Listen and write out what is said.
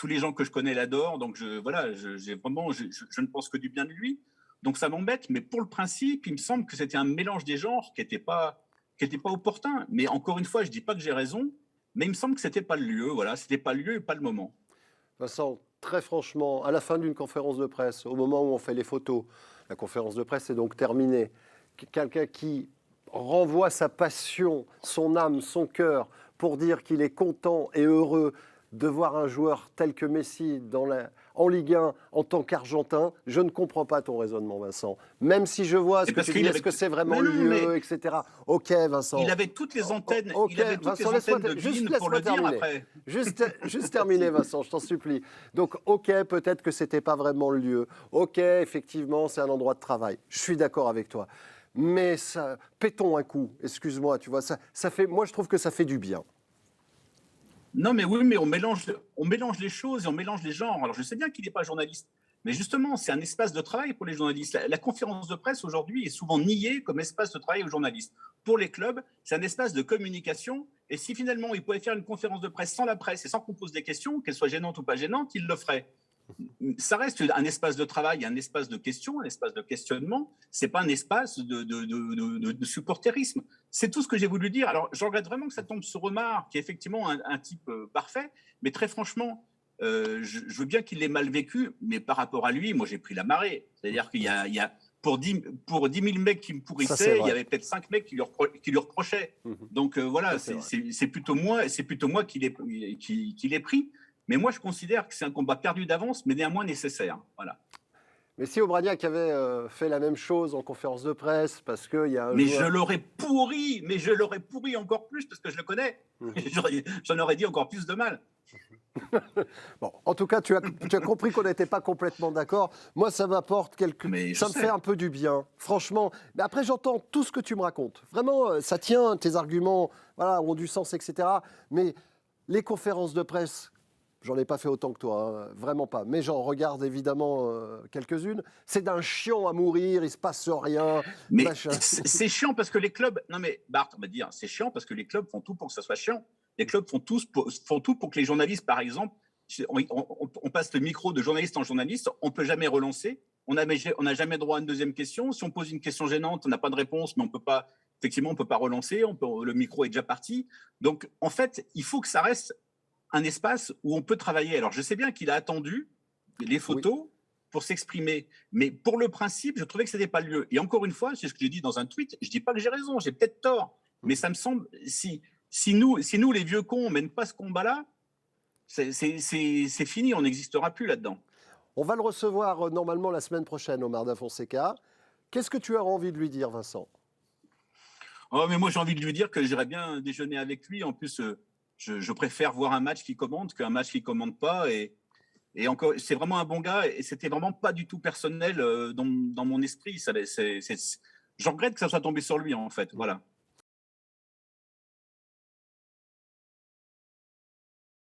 tous les gens que je connais l'adorent, donc voilà, je ne pense que du bien de lui. Donc ça m'embête, mais pour le principe, il me semble que c'était un mélange des genres qui était pas opportun. Mais encore une fois, je dis pas que j'ai raison, mais il me semble que c'était pas le lieu, voilà, c'était pas le lieu et pas le moment. Vincent, très franchement, à la fin d'une conférence de presse, au moment où on fait les photos, la conférence de presse est donc terminée. Quelqu'un qui renvoie sa passion, son âme, son cœur pour dire qu'il est content et heureux de voir un joueur tel que Messi en Ligue 1 en tant qu'Argentin, je ne comprends pas ton raisonnement, Vincent. Même si je vois ce Et que parce tu qu'il dis, est-ce avait, que c'est vraiment mais le non, mais lieu, etc. Ok, il Vincent. avait toutes les antennes, Ok, il avait toutes Vincent, les antennes de juste BeIN pour laisse-moi le dire terminer. après. Juste terminer, Vincent, je t'en supplie. Donc, ok, peut-être que c'était pas vraiment le lieu. Ok, effectivement, c'est un endroit de travail. Je suis d'accord avec toi. Mais ça, pétons un coup, excuse-moi, tu vois, ça fait, moi je trouve que ça fait du bien. Non, mais oui, mais on mélange les choses et on mélange les genres. Alors, je sais bien qu'il n'est pas journaliste, mais justement, c'est un espace de travail pour les journalistes. La conférence de presse aujourd'hui est souvent niée comme espace de travail aux journalistes. Pour les clubs, c'est un espace de communication. Et si finalement, ils pouvaient faire une conférence de presse sans la presse et sans qu'on pose des questions, qu'elles soient gênantes ou pas gênantes, ils le feraient. Ça reste un espace de travail, un espace de questions, un espace de questionnement. C'est pas un espace de supporterisme. C'est tout ce que j'ai voulu dire. Alors, je regrette vraiment que ça tombe sur Omar, qui est effectivement un type parfait, mais très franchement, je veux bien qu'il l'ait mal vécu, mais par rapport à lui, moi, j'ai pris la marée. C'est-à-dire il y a pour 10 000 mecs qui me Ça, c'est pourrissaient, il y vrai. avait peut-être 5 mecs qui lui reprochaient. Donc Ça, voilà, c'est vrai. c'est plutôt moi qui l'ai pris. Mais moi, je considère que c'est un combat perdu d'avance, mais néanmoins nécessaire. Voilà. Mais si Aubragnac avait fait la même chose en conférence de presse, parce qu'il y a un Mais joueur. je l'aurais pourri encore plus parce que je le connais. J'en aurais dit encore plus de mal. Bon, en tout cas, tu as compris qu'on n'était pas complètement d'accord. Moi, ça m'apporte Mais je ça me fait sais. un peu du bien, franchement. Mais après, j'entends tout ce que tu me racontes. Vraiment, ça tient, tes arguments, voilà, ont du sens, etc. Mais les conférences de presse, j'en ai pas fait autant que toi, hein, vraiment pas. Mais j'en regarde évidemment quelques-unes. C'est d'un chiant à mourir, il se passe rien, Mais machin. c'est chiant parce que les clubs. Non, mais Bart, on va dire, c'est chiant parce que les clubs font tout pour que ça soit chiant. Les clubs font tout pour que les journalistes, par exemple, on passe le micro de journaliste en journaliste, on ne peut jamais relancer. On n'a jamais droit à une deuxième question. Si on pose une question gênante, on n'a pas de réponse, mais on peut pas. Effectivement, on peut pas relancer. Le micro est déjà parti. Donc, en fait, il faut que ça reste un espace où on peut travailler. Alors, je sais bien qu'il a attendu les Oui. photos pour s'exprimer, mais pour le principe, je trouvais que ce n'était pas le lieu. Et encore une fois, c'est ce que j'ai dit dans un tweet, je ne dis pas que j'ai raison, j'ai peut-être tort, mais ça me semble, si nous, les vieux cons, on ne mène pas ce combat-là, c'est fini, on n'existera plus là-dedans. On va le recevoir normalement la semaine prochaine, Omar Da Fonseca. Qu'est-ce que tu as envie de lui dire, Vincent? Oh, mais moi, j'ai envie de lui dire que j'irais bien déjeuner avec lui. En plus, je préfère voir un match qui commande qu'un match qui ne commande pas. Et encore, c'est vraiment un bon gars et c'était vraiment pas du tout personnel dans mon esprit. Je regrette que ça soit tombé sur lui, en fait. Voilà.